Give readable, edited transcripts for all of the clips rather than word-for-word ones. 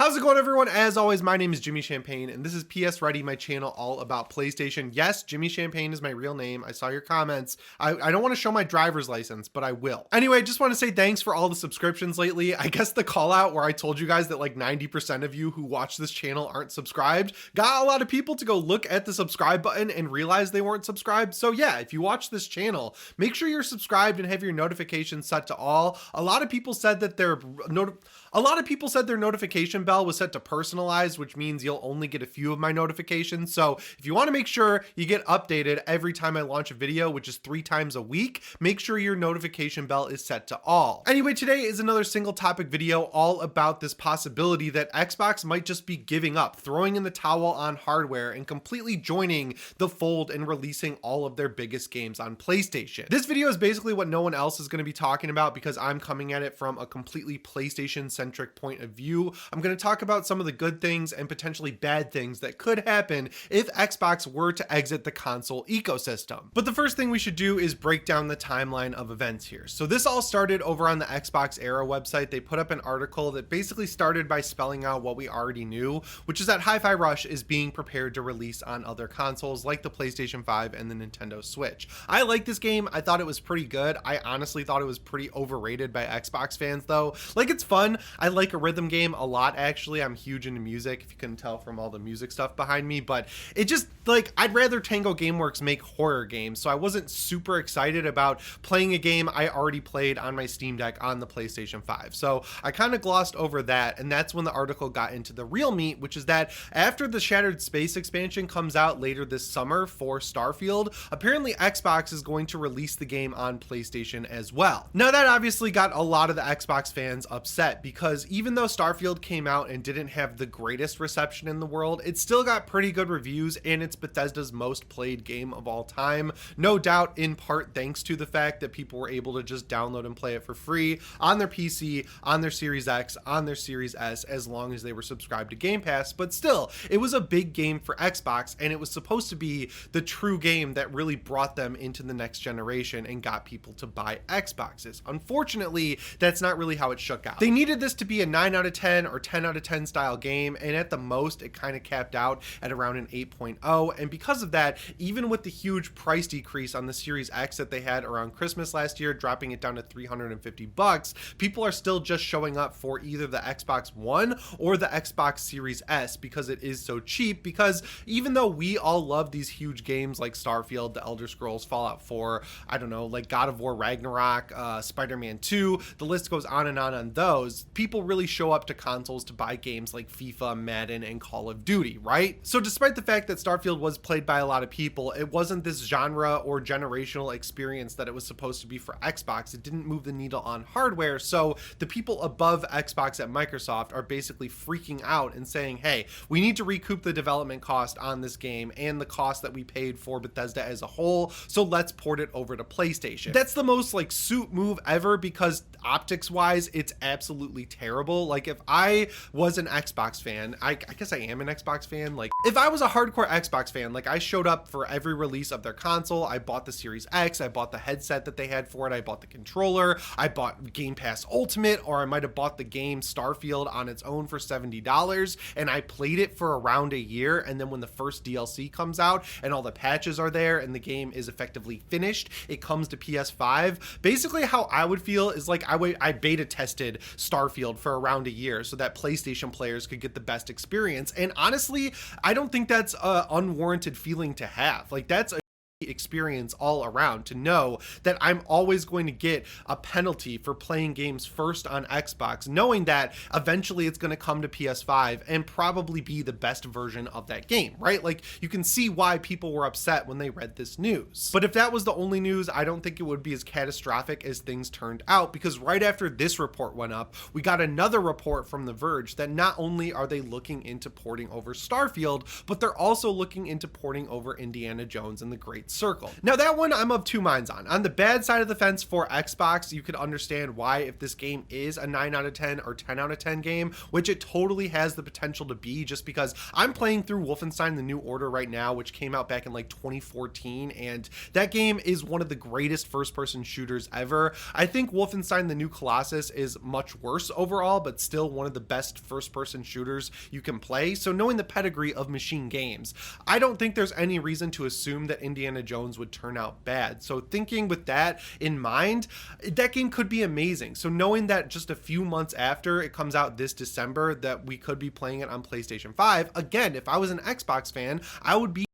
How's it going, everyone? As always, my name is Jimmy Champagne, and this is PSReady, my channel all about PlayStation. Yes, Jimmy Champagne is my real name. I saw your comments. I don't want to show my driver's license, but I will. Anyway, I just want to say thanks for all the subscriptions lately. I guess the call out where I told you guys that like 90% of you who watch this channel aren't subscribed got a lot of people to go look at the subscribe button and realize they weren't subscribed. So yeah, if you watch this channel, make sure you're subscribed and have your notifications set to all. A lot of people said that their notification bell was set to personalized, which means you'll only get a few of my notifications. So if you want to make sure you get updated every time I launch a video, which is 3 times a week, make sure your notification bell is set to all. Anyway, today is another single topic video all about this possibility that Xbox might just be giving up, throwing in the towel on hardware and completely joining the fold and releasing all of their biggest games on PlayStation. This video is basically what no one else is going to be talking about because I'm coming at it from a completely PlayStation centric point of view. I'm going to talk about some of the good things and potentially bad things that could happen if Xbox were to exit the console ecosystem. But the first thing we should do is break down the timeline of events here. So this all started over on the Xbox Era website. They put up an article that basically started by spelling out what we already knew, which is that Hi-Fi Rush is being prepared to release on other consoles like the PlayStation 5 and the Nintendo Switch. I like this game. I thought it was pretty good. I honestly thought it was pretty overrated by Xbox fans though. Like, it's fun. I like a rhythm game a lot, actually. I'm huge into music, if you couldn't tell from all the music stuff behind me, but it just, like, I'd rather Tango Gameworks make horror games, so I wasn't super excited about playing a game I already played on my Steam Deck on the PlayStation 5. So I kind of glossed over that, and that's when the article got into the real meat, which is that after the Shattered Space expansion comes out later this summer for Starfield, apparently Xbox is going to release the game on PlayStation as well. Now that obviously got a lot of the Xbox fans upset because even though Starfield came out and didn't have the greatest reception in the world, it still got pretty good reviews and it's Bethesda's most played game of all time. No doubt in part thanks to the fact that people were able to just download and play it for free on their PC, on their Series X, on their Series S, as long as they were subscribed to Game Pass. But still, it was a big game for Xbox and it was supposed to be the true game that really brought them into the next generation and got people to buy Xboxes. Unfortunately, that's not really how it shook out. They needed this to be a 9 out of 10 or 10 out of 10 style game, and at the most it kind of capped out at around an 8.0, and because of that, even with the huge price decrease on the Series X that they had around Christmas last year, dropping it down to $350, people are still just showing up for either the Xbox One or the Xbox Series S because it is so cheap. Because even though we all love these huge games like Starfield, The Elder Scrolls, Fallout 4, I don't know, like God of War Ragnarok, Spider-Man 2, the list goes on and on those, people really show up to consoles to buy games like FIFA, Madden, and Call of Duty, right? So despite the fact that Starfield was played by a lot of people, it wasn't this genre or generational experience that it was supposed to be for Xbox. It didn't move the needle on hardware, so the people above Xbox at Microsoft are basically freaking out and saying, hey, we need to recoup the development cost on this game and the cost that we paid for Bethesda as a whole, so let's port it over to PlayStation. That's the most like suit move ever because optics wise, it's absolutely terrible. Like, if I was an Xbox fan, I guess I am an Xbox fan. Like, if I was a hardcore Xbox fan, like, I showed up for every release of their console. I bought the Series X, I bought the headset that they had for it, I bought the controller, I bought Game Pass Ultimate, or I might have bought the game Starfield on its own for $70, and I played it for around a year, and then when the first DLC comes out and all the patches are there and the game is effectively finished, it comes to PS5. Basically how I would feel is like I beta tested Starfield for around a year so that PlayStation players could get the best experience, and honestly, I don't think that's an unwarranted feeling to have. Like, that's a experience all around, to know that I'm always going to get a penalty for playing games first on Xbox, knowing that eventually it's going to come to PS5 and probably be the best version of that game, right? Like, you can see why people were upset when they read this news. But if that was the only news, I don't think it would be as catastrophic as things turned out, because right after this report went up, we got another report from The Verge that not only are they looking into porting over Starfield, but they're also looking into porting over Indiana Jones and the Great Circle. Now that one I'm of two minds on. On the bad side of the fence for Xbox, you could understand why if this game is a 9 out of 10 or 10 out of 10 game, which it totally has the potential to be, just because I'm playing through Wolfenstein: The New Order right now, which came out back in like 2014, and that game is one of the greatest first-person shooters ever. I think Wolfenstein: The New Colossus is much worse overall, but still one of the best first-person shooters you can play. So knowing the pedigree of Machine Games, I don't think there's any reason to assume that Indiana Jones would turn out bad. So thinking with that in mind, that game could be amazing. So knowing that just a few months after it comes out this December, that we could be playing it on PlayStation 5, again, if I was an Xbox fan, I would be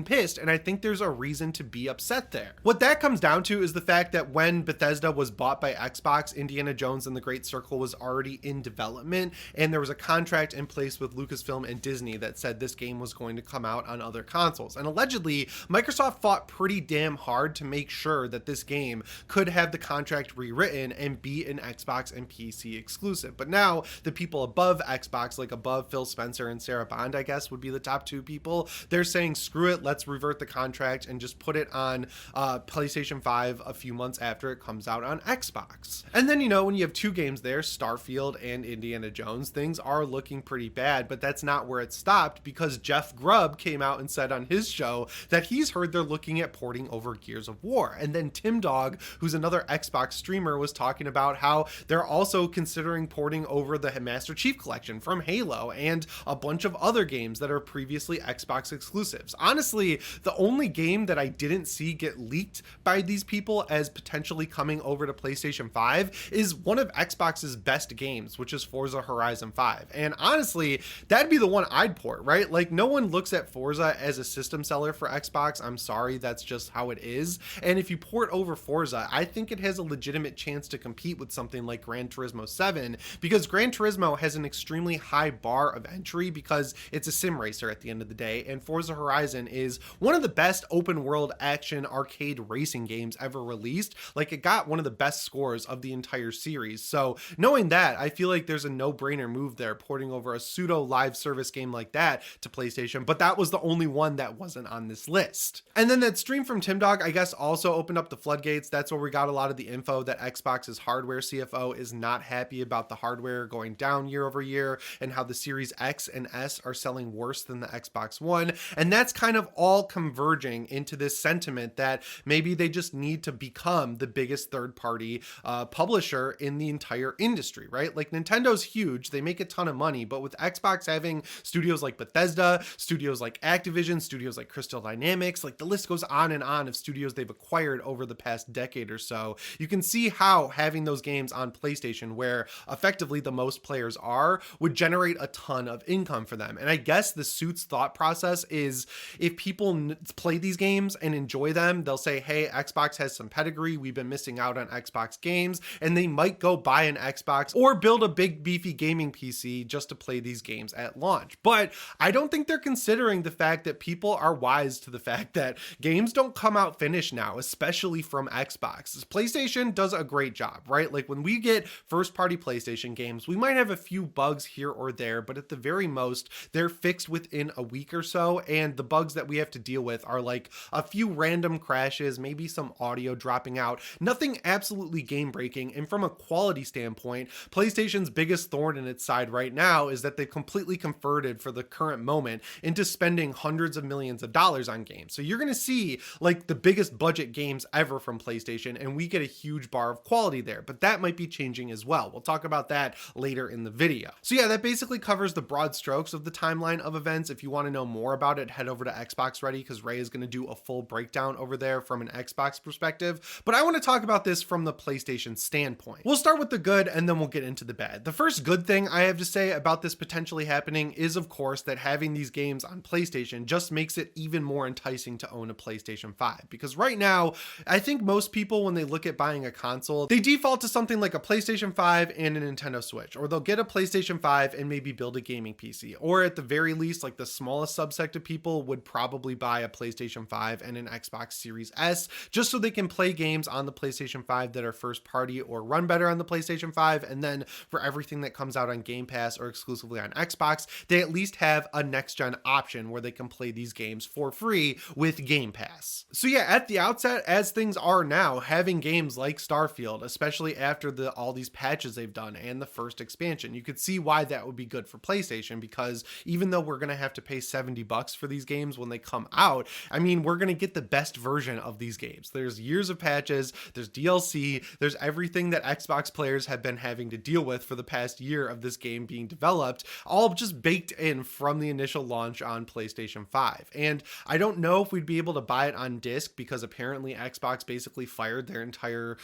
pissed, and I think there's a reason to be upset there. What that comes down to is the fact that when Bethesda was bought by Xbox, Indiana Jones and the Great Circle was already in development, and there was a contract in place with Lucasfilm and Disney that said this game was going to come out on other consoles. And allegedly, Microsoft fought pretty damn hard to make sure that this game could have the contract rewritten and be an Xbox and PC exclusive. But now the people above Xbox, like above Phil Spencer and Sarah Bond, I guess would be the top two people, they're saying screw it, let's revert the contract and just put it on PlayStation 5 a few months after it comes out on Xbox. And then, you know, when you have two games there, Starfield and Indiana Jones, things are looking pretty bad, but that's not where it stopped, because Jeff Grubb came out and said on his show that he's heard they're looking at porting over Gears of War. And then Tim Dog, who's another Xbox streamer, was talking about how they're also considering porting over the Master Chief Collection from Halo and a bunch of other games that are previously Xbox exclusives. Honestly, the only game that I didn't see get leaked by these people as potentially coming over to PlayStation 5 is one of Xbox's best games, which is Forza Horizon 5. And honestly, that'd be the one I'd port, right? Like, no one looks at Forza as a system seller for Xbox. I'm sorry, that's just how it is. And if you port over Forza, I think it has a legitimate chance to compete with something like Gran Turismo 7, because Gran Turismo has an extremely high bar of entry because it's a sim racer at the end of the day, and Forza Horizon is one of the best open world action arcade racing games ever released. Like, it got one of the best scores of the entire series. So knowing that, I feel like there's a no-brainer move there, porting over a pseudo live service game like that to PlayStation, but that was the only one that wasn't on this list. And then that stream from Tim Dog, I guess, also opened up the floodgates. That's where we got a lot of the info that Xbox's hardware CFO is not happy about the hardware going down year over year, and how the Series X and S are selling worse than the Xbox One. And that's kind of all converging into this sentiment that maybe they just need to become the biggest third-party publisher in the entire industry, right? Like, Nintendo's huge, they make a ton of money, but with Xbox having studios like Bethesda, studios like Activision, studios like Crystal Dynamics, like the list goes on and on of studios they've acquired over the past decade or so, you can see how having those games on PlayStation, where effectively the most players are, would generate a ton of income for them. And I guess the suit's thought process is, if people play these games and enjoy them, they'll say, hey, Xbox has some pedigree, we've been missing out on Xbox games, and they might go buy an Xbox or build a big beefy gaming PC just to play these games at launch. But I don't think they're considering the fact that people are wise to the fact that games don't come out finished now, especially from Xbox. PlayStation does a great job, right? Like, when we get first party PlayStation games, we might have a few bugs here or there, but at the very most, they're fixed within a week or so, and the bugs that we have to deal with are like a few random crashes, maybe some audio dropping out, nothing absolutely game breaking. And from a quality standpoint, PlayStation's biggest thorn in its side right now is that they've completely converted for the current moment into spending hundreds of millions of dollars on games. So you're going to see like the biggest budget games ever from PlayStation, and we get a huge bar of quality there, but that might be changing as well. We'll talk about that later in the video. So yeah, that basically covers the broad strokes of the timeline of events. If you want to know more about it, head over to Xbox Ready, because Ray is going to do a full breakdown over there from an Xbox perspective. But I want to talk about this from the PlayStation standpoint. We'll start with the good and then we'll get into the bad. The first good thing I have to say about this potentially happening is, of course, that having these games on PlayStation just makes it even more enticing to own a PlayStation 5. Because right now, I think most people, when they look at buying a console, they default to something like a PlayStation 5 and a Nintendo Switch, or they'll get a PlayStation 5 and maybe build a gaming PC, or at the very least, like the smallest subsect of people would probably probably buy a PlayStation 5 and an Xbox Series S just so they can play games on the PlayStation 5 that are first party or run better on the PlayStation 5. And then for everything that comes out on Game Pass or exclusively on Xbox, they at least have a next gen option where they can play these games for free with Game Pass. So yeah, at the outset, as things are now, having games like Starfield, especially after all these patches they've done and the first expansion, you could see why that would be good for PlayStation, because even though we're going to have to pay $70 for these games when they come out, I mean, we're going to get the best version of these games. There's years of patches, there's DLC, there's everything that Xbox players have been having to deal with for the past year of this game being developed, all just baked in from the initial launch on PlayStation 5. And I don't know if we'd be able to buy it on disc, because apparently Xbox basically fired their entire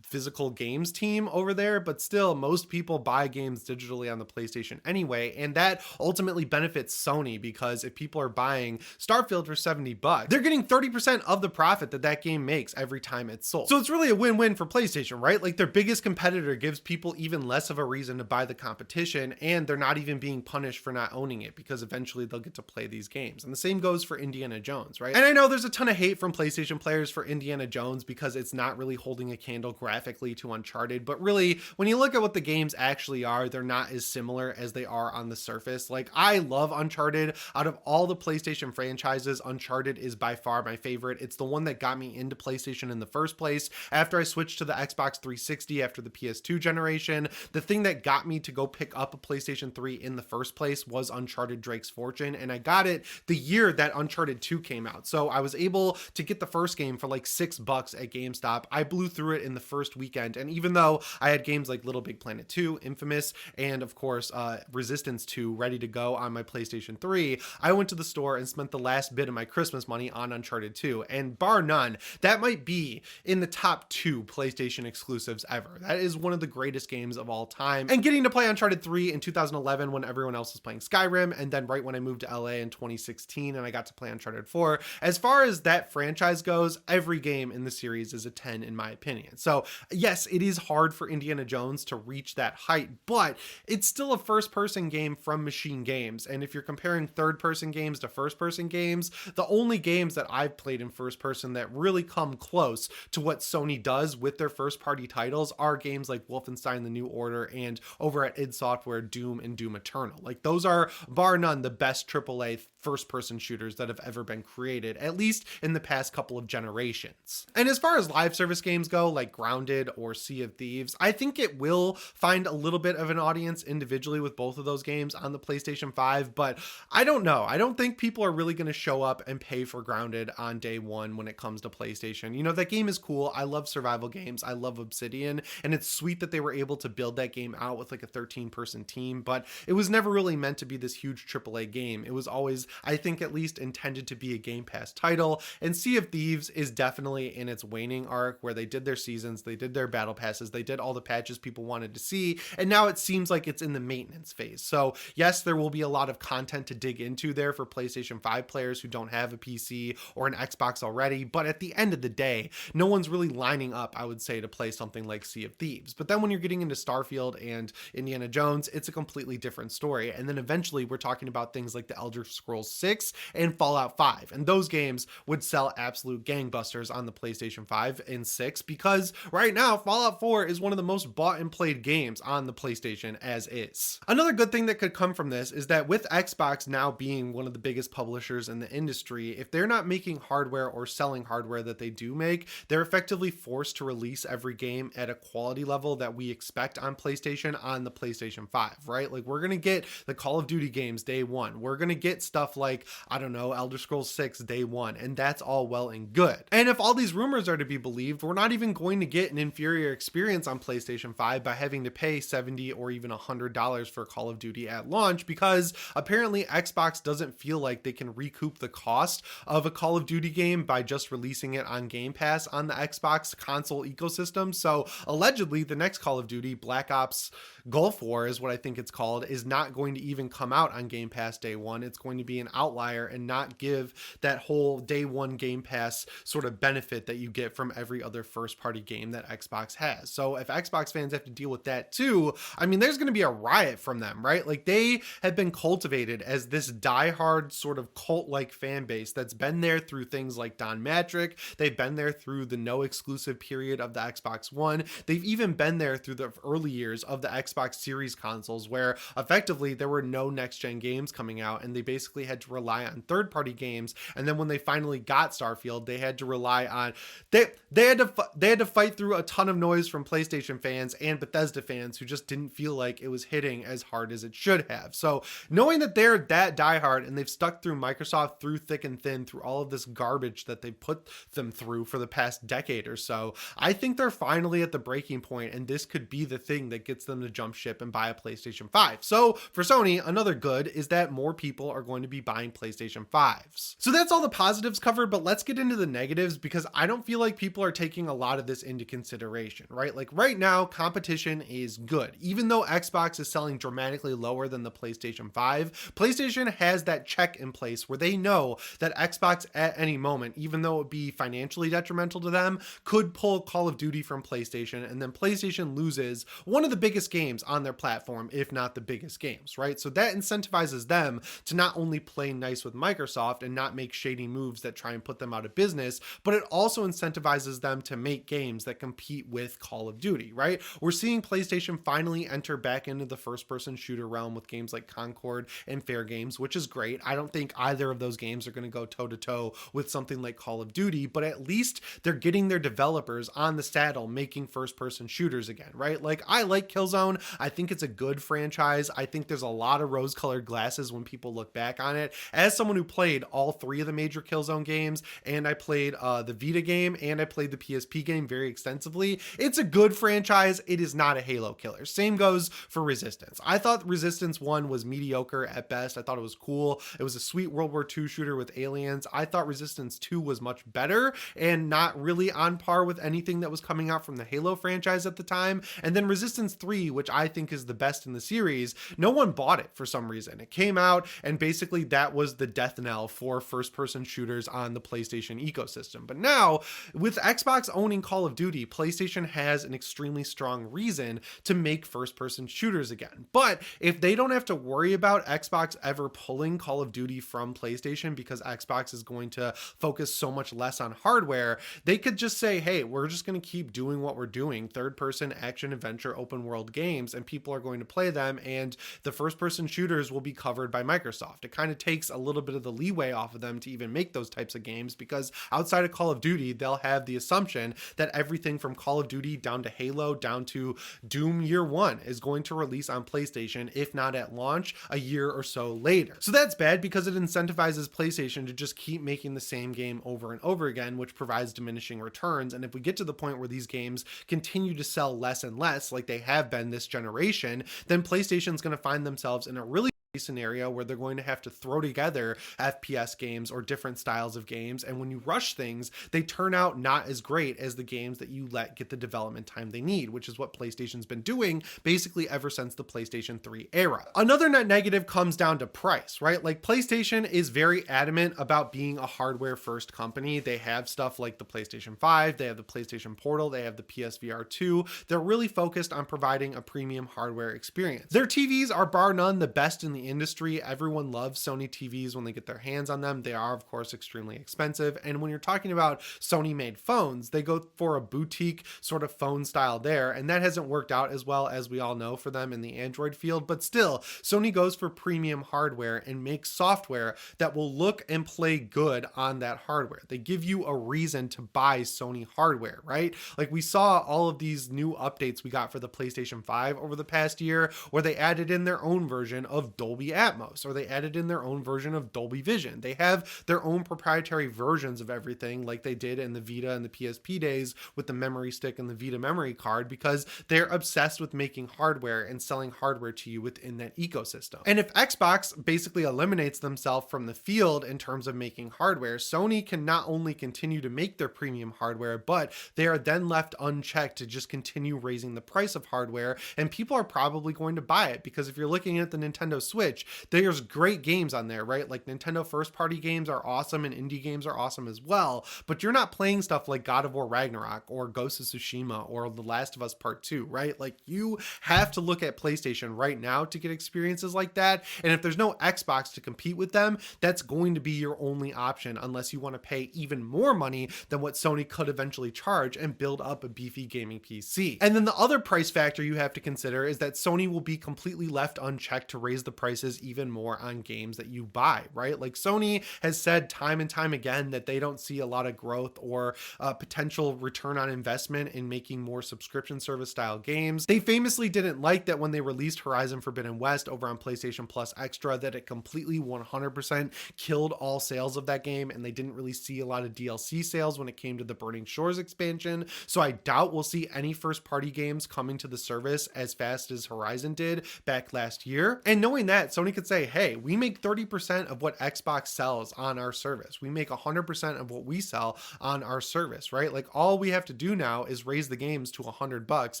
physical games team over there, but still most people buy games digitally on the PlayStation anyway, and that ultimately benefits Sony, because if people are buying Starfield for $70, they're getting 30% of the profit that game makes every time it's sold. So it's really a win-win for PlayStation, right? Like, their biggest competitor gives people even less of a reason to buy the competition, and they're not even being punished for not owning it, because eventually they'll get to play these games. And the same goes for Indiana Jones, right? And I know there's a ton of hate from PlayStation players for Indiana Jones because it's not really holding a candle graphically to Uncharted, but really, when you look at what the games actually are, they're not as similar as they are on the surface. Like, I love Uncharted. Out of all the PlayStation franchises, Uncharted is by far my favorite. It's the one that got me into PlayStation in the first place. After I switched to the Xbox 360 after the PS2 generation, the thing that got me to go pick up a PlayStation 3 in the first place was Uncharted Drake's Fortune, and I got it the year that Uncharted 2 came out. So I was able to get the first game for like $6 at GameStop. I blew through it in the first weekend, and even though I had games like Little Big Planet 2, Infamous, and of course Resistance 2 ready to go on my PlayStation 3, I went to the store and spent the last bit of my Christmas money on Uncharted 2, and bar none, that might be in the top 2 PlayStation exclusives ever. That is one of the greatest games of all time. And getting to play Uncharted 3 in 2011 when everyone else was playing Skyrim, and then right when I moved to LA in 2016 and I got to play Uncharted 4, as far as that franchise goes, every game in the series is a 10 in my opinion. So yes, it is hard for Indiana Jones to reach that height, but it's still a first-person game from Machine Games. And if you're comparing third-person games to first-person games, the only games that I've played in first-person that really come close to what Sony does with their first-party titles are games like Wolfenstein: The New Order, and over at id Software, Doom and Doom Eternal. Like, those are bar none the best AAA first-person shooters that have ever been created, at least in the past couple of generations. And as far as live service games go, like Grounded or Sea of Thieves, I think it will find a little bit of an audience individually with both of those games on the PlayStation 5, but I don't know. I don't think people are really going to show up and pay for Grounded on day one when it comes to PlayStation. You know, that game is cool. I love survival games. I love Obsidian, and it's sweet that they were able to build that game out with like a 13-person team, but it was never really meant to be this huge AAA game. It was always, I think, at least intended to be a Game Pass title, and Sea of Thieves is definitely in its waning arc, where they did their seasons, they did their battle passes, they did all the patches people wanted to see, and now it seems like it's in the maintenance phase. So yes, there will be a lot of content to dig into there for PlayStation 5 players who don't have a PC or an Xbox already, but at the end of the day, no one's really lining up, I would say, to play something like Sea of Thieves. But then when you're getting into Starfield and Indiana Jones, it's a completely different story. And then eventually we're talking about things like the Elder Scrolls 6 and Fallout 5, and those games would sell absolute gangbusters on the PlayStation 5 and 6, because right now Fallout 4 is one of the most bought and played games on the PlayStation as is. Another good thing that could come from this is that with Xbox now being one of the biggest publishers in the industry, if they're not making hardware or selling hardware that they do make, they're effectively forced to release every game at a quality level that we expect on PlayStation on the PlayStation 5, right? Like, we're going to get the Call of Duty games day one. We're going to get stuff like, I don't know, Elder Scrolls 6 day one, and that's all well and good. And if all these rumors are to be believed, we're not even going to get an inferior experience on PlayStation 5 by having to pay $70 or even $100 for Call of Duty at launch, because apparently Xbox doesn't feel like they can recoup the cost of a Call of Duty game by just releasing it on Game Pass on the Xbox console ecosystem. So allegedly the next Call of Duty, Black Ops Gulf War is what I think it's called, is not going to even come out on Game Pass day one. It's going to be an outlier and not give that whole day one Game Pass sort of benefit that you get from every other first party game that Xbox has. So if Xbox fans have to deal with that too, I mean, there's going to be a riot from them, right? Like, they have been cultivated as this diehard sort of cult like fan base that's been there through things like Don Matrick. They've been there through the no exclusive period of the Xbox One. They've even been there through the early years of the Xbox Series consoles, where effectively there were no next gen games coming out and they basically had to rely on third party games. And then when they finally got Starfield, they had to rely on they had to fight through a ton of noise from PlayStation fans and Bethesda fans who just didn't feel like it was hitting as hard as it should have. So knowing that they're that diehard and they've stuck through Microsoft through thick and thin through all of this garbage that they've put them through for the past decade or so, I think they're finally at the breaking point, and this could be the thing that gets them to jump ship and buy a PlayStation 5. So for Sony, another good is that more people are going to be buying PlayStation 5s. So that's all the positives covered, but let's get into the negatives, because I don't feel like people are taking a lot of this into consideration, right? Like right now, competition is good. Even though Xbox is selling dramatically lower than the PlayStation 5, PlayStation has that check in place where they know that Xbox at any moment, even though it would be financially detrimental to them, could pull Call of Duty from PlayStation, and then PlayStation loses one of the biggest games on their platform, if not the biggest games, right? So that incentivizes them to not only play nice with Microsoft and not make shady moves that try and put them out of business, but it also incentivizes them to make games that compete with Call of Duty, right? We're seeing PlayStation finally enter back into the first-person shooter realm with games like Concord and Fair Games, which is great. I don't think either of those games are going to go toe-to-toe with something like Call of Duty, but at least they're getting their developers on the saddle making first-person shooters again, right? Like, I like Killzone. I think it's a good franchise. I think there's a lot of rose-colored glasses when people look back on it. As someone who played all three of the major Killzone games, and I played the Vita game, and I played the PSP game very extensively, it's a good franchise. It is not a Halo killer. Same goes for Resistance. I thought Resistance 1 was mediocre at best. I thought it was cool. It was a sweet World War II shooter with aliens. I thought Resistance 2 was much better and not really on par with anything that was coming out from the Halo franchise at the time. And then Resistance 3, which I think is the best in the series, no one bought it for some reason. It came out and basically that was the death knell for first-person shooters on the PlayStation ecosystem. But now, with Xbox owning Call of Duty, PlayStation has an extremely strong reason to make first-person shooters again. But if they don't have to worry about Xbox ever pulling Call of Duty from PlayStation because Xbox is going to focus so much less on hardware, they could just say, hey, we're just going to keep doing what we're doing, third-person action adventure open world games, and people are going to play them, and the first-person shooters will be covered by Microsoft. It kind of takes a little bit of the leeway off of them to even make those types of games, because outside of Call of Duty, they'll have the assumption that everything from Call of Duty down to Halo down to Doom Year One is going to release on PlayStation, if not at launch, a year or so later. So that's bad because it incentivizes PlayStation to just keep making the same game over and over again, which provides diminishing returns. And if we get to the point where these games continue to sell less and less, like they have been this generation, then PlayStation's going to find themselves in a really scenario where they're going to have to throw together FPS games or different styles of games, and when you rush things, they turn out not as great as the games that you let get the development time they need, which is what PlayStation's been doing basically ever since the PlayStation 3 era. Another net negative comes down to price, right? Like, PlayStation is very adamant about being a hardware first company. They have stuff like the PlayStation 5, they have the PlayStation Portal, they have the PSVR 2. They're really focused on providing a premium hardware experience. Their TVs are bar none the best in the industry. Everyone loves Sony TVs when they get their hands on them. They are, of course, extremely expensive. And when you're talking about Sony made phones, they go for a boutique sort of phone style there. And that hasn't worked out as well, as we all know, for them in the Android field. But still, Sony goes for premium hardware and makes software that will look and play good on that hardware. They give you a reason to buy Sony hardware, right? Like, we saw all of these new updates we got for the PlayStation 5 over the past year, where they added in their own version of Dolby Dolby Atmos, or they added in their own version of Dolby Vision. They have their own proprietary versions of everything, like they did in the Vita and the PSP days with the memory stick and the Vita memory card, because they're obsessed with making hardware and selling hardware to you within that ecosystem. And if Xbox basically eliminates themselves from the field in terms of making hardware, Sony can not only continue to make their premium hardware, but they are then left unchecked to just continue raising the price of hardware, and people are probably going to buy it, because if you're looking at the Nintendo Switch, there's great games on there, right? Like Nintendo first party games are awesome and indie games are awesome as well, but you're not playing stuff like God of War Ragnarok or Ghost of Tsushima or The Last of Us Part 2, right? Like you have to look at PlayStation right now to get experiences like that, and if there's no Xbox to compete with them, that's going to be your only option, unless you want to pay even more money than what Sony could eventually charge and build up a beefy gaming PC. And then the other price factor you have to consider is that Sony will be completely left unchecked to raise the prices even more on games that you buy, right? Like Sony has said time and time again that they don't see a lot of growth or potential return on investment in making more subscription service style games. They famously didn't like that when they released Horizon Forbidden West over on PlayStation Plus Extra, that it completely 100% killed all sales of that game, and they didn't really see a lot of DLC sales when it came to the Burning Shores expansion. So I doubt we'll see any first party games coming to the service as fast as Horizon did back last year. And knowing that, Sony could say, hey, we make 30% of what Xbox sells on our service. We make 100% of what we sell on our service, right? Like all we have to do now is raise the games to $100,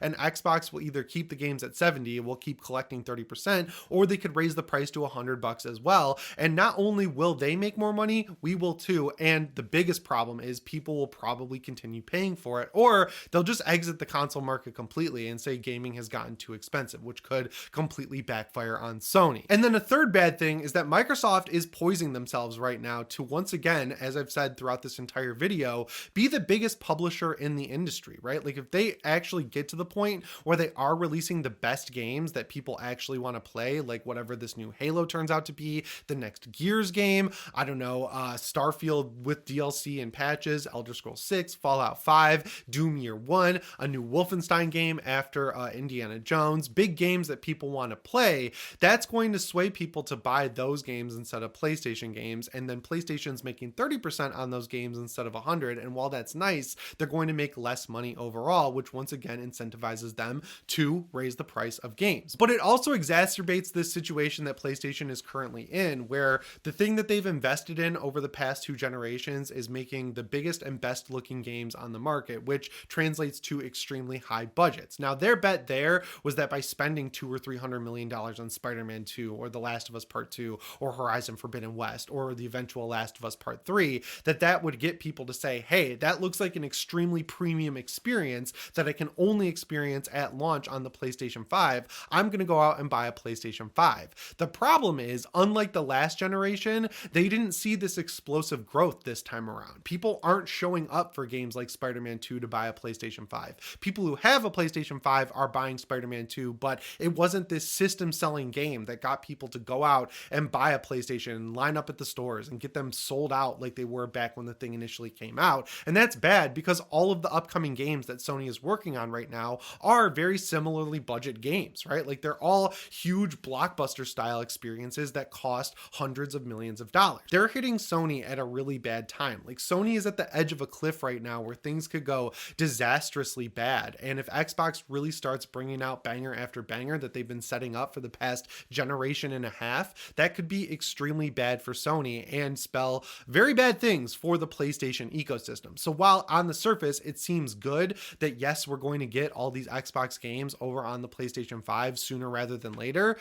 and Xbox will either keep the games at 70, we'll keep collecting 30%, or they could raise the price to $100 as well. And not only will they make more money, we will too. And the biggest problem is people will probably continue paying for it, or they'll just exit the console market completely and say gaming has gotten too expensive, which could completely backfire on Sony. And then a third bad thing is that Microsoft is poisoning themselves right now to, once again, as I've said throughout this entire video, be the biggest publisher in the industry, right? Like if they actually get to the point where they are releasing the best games that people actually want to play, like whatever this new Halo turns out to be, the next Gears game, I don't know, Starfield with DLC and patches, Elder Scrolls 6, Fallout 5, Doom Year 1, a new Wolfenstein game after Indiana Jones, big games that people want to play, that's going to sway people to buy those games instead of PlayStation games. And then PlayStation's making 30% on those games instead of 100. And while that's nice, they're going to make less money overall, which once again incentivizes them to raise the price of games. But it also exacerbates this situation that PlayStation is currently in, where the thing that they've invested in over the past 2 generations is making the biggest and best looking games on the market, which translates to extremely high budgets. Now their bet there was that by spending $200 or $300 million on Spider-Man 2 or The Last of Us Part 2 or Horizon Forbidden West or the eventual Last of Us Part 3, that would get people to say, hey, that looks like an extremely premium experience that I can only experience at launch on the PlayStation 5. I'm going to go out and buy a PlayStation 5. The problem is, unlike the last generation, they didn't see this explosive growth this time around. People aren't showing up for games like Spider-Man 2 to buy a PlayStation 5. People who have a PlayStation 5 are buying Spider-Man 2, but it wasn't this system selling game that got people to go out and buy a PlayStation and line up at the stores and get them sold out like they were back when the thing initially came out. And that's bad, because all of the upcoming games that Sony is working on right now are very similarly budget games, right? Like they're all huge blockbuster style experiences that cost hundreds of millions of dollars. They're hitting Sony at a really bad time. Like Sony is at the edge of a cliff right now where things could go disastrously bad. And if Xbox really starts bringing out banger after banger that they've been setting up for the past generation and a half, that could be extremely bad for Sony and spell very bad things for the PlayStation ecosystem. So while on the surface it seems good that yes, we're going to get all these Xbox games over on the PlayStation 5 sooner rather than later,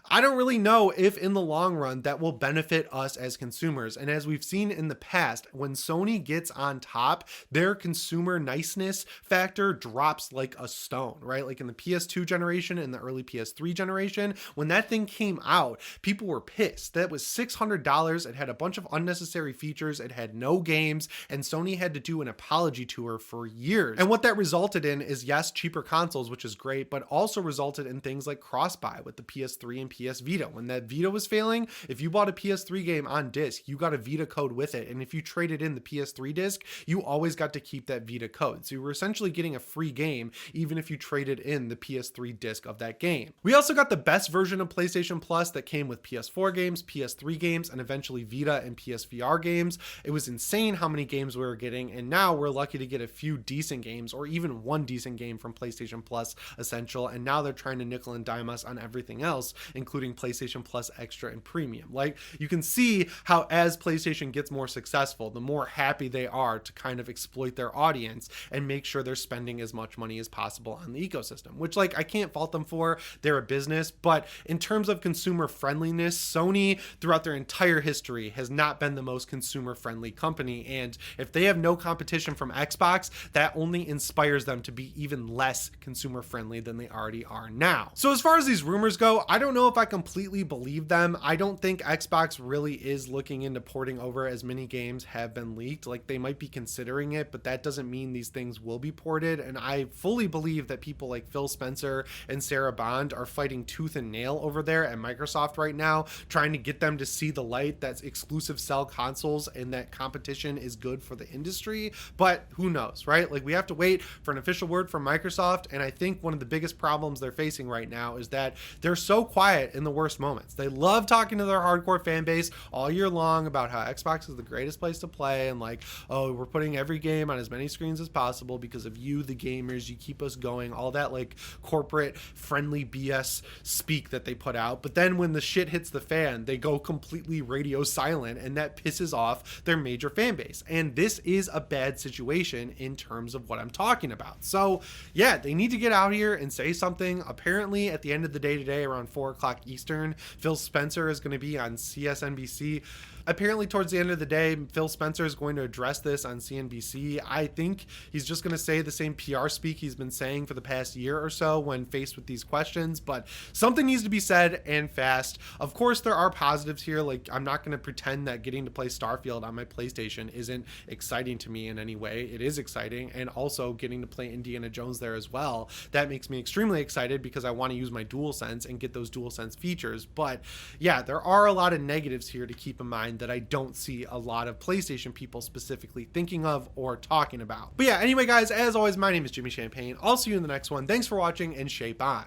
I don't really know if in the long run that will benefit us as consumers. And as we've seen in the past, when Sony gets on top, their consumer niceness factor drops like a stone, right? Like in the PS2 generation and the early PS3 generation, when that thing came out, people were pissed. That was $600. It had a bunch of unnecessary features. It had no games, and Sony had to do an apology tour for years. And what that resulted in is, yes, cheaper consoles, which is great, but also resulted in things like cross-buy with the PS3 and PS Vita. When that Vita was failing, if you bought a PS3 game on disc, you got a Vita code with it. And if you traded in the PS3 disc, you always got to keep that Vita code. So you were essentially getting a free game, even if you traded in the PS3 disc of that game. We also got the best version of PlayStation PlayStation Plus that came with PS4 games, PS3 games, and eventually Vita and PSVR games. It was insane how many games we were getting, and now we're lucky to get a few decent games, or even one decent game from PlayStation Plus Essential, and now they're trying to nickel and dime us on everything else, including PlayStation Plus Extra and Premium. Like, you can see how as PlayStation gets more successful, the more happy they are to kind of exploit their audience and make sure they're spending as much money as possible on the ecosystem, which, like, I can't fault them for. They're a business, but in terms of consumer friendliness, Sony throughout their entire history has not been the most consumer friendly company, and if they have no competition from Xbox, that only inspires them to be even less consumer friendly than they already are now. So as far as these rumors go, I don't know if I completely believe them. I don't think Xbox really is looking into porting over as many games have been leaked. Like, they might be considering it, but that doesn't mean these things will be ported, and I fully believe that people like Phil Spencer and Sarah Bond are fighting tooth and nail over there at Microsoft right now, trying to get them to see the light that's exclusive sell consoles and that competition is good for the industry. But who knows, right? Like, we have to wait for an official word from Microsoft, and I think one of the biggest problems they're facing right now is that they're so quiet in the worst moments. They love talking to their hardcore fan base all year long about how Xbox is the greatest place to play, and like, oh, we're putting every game on as many screens as possible because of you, the gamers, you keep us going, all that like corporate friendly BS speak that they put out. But then when the shit hits the fan, they go completely radio silent, and that pisses off their major fan base. And this is a bad situation in terms of what I'm talking about. So yeah, they need to get out here and say something. Apparently at the end of the day today, around 4 o'clock Eastern, Phil Spencer is going to be on CSNBC. Apparently towards the end of the day, Phil Spencer is going to address this on CNBC. I think he's just going to say the same PR speak he's been saying for the past year or so when faced with these questions, but something needs to be said, and fast. Of course, there are positives here. Like, I'm not going to pretend that getting to play Starfield on my PlayStation isn't exciting to me in any way. It is exciting, and also getting to play Indiana Jones there as well. That makes me extremely excited because I want to use my DualSense and get those DualSense features. But yeah, there are a lot of negatives here to keep in mind that I don't see a lot of PlayStation people specifically thinking of or talking about. But yeah, anyway guys, as always, my name is Jimmy Champagne. I'll see you in the next one. Thanks for watching, and shape on.